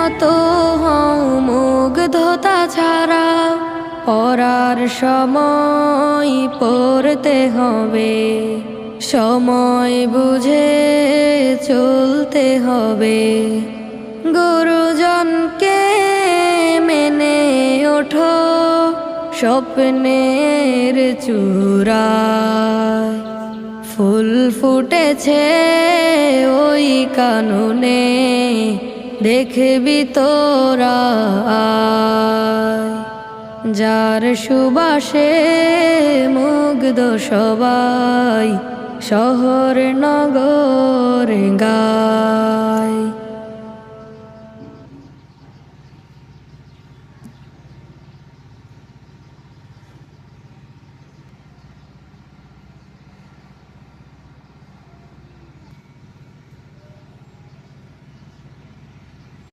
মতো হও মুগ্ধতা ছাড়া, পড়ার সময় পড়তে হবে, সময় বুঝে চলতে হবে। গুরুজনকে মেনে ওঠো স্বপ্নের চূড়ায়, ফুল ফুটেছে ওই কাননে দেখবি তোরা আয়। যার সুবাসে মুগ্ধ সবাই শহর নগর গায়।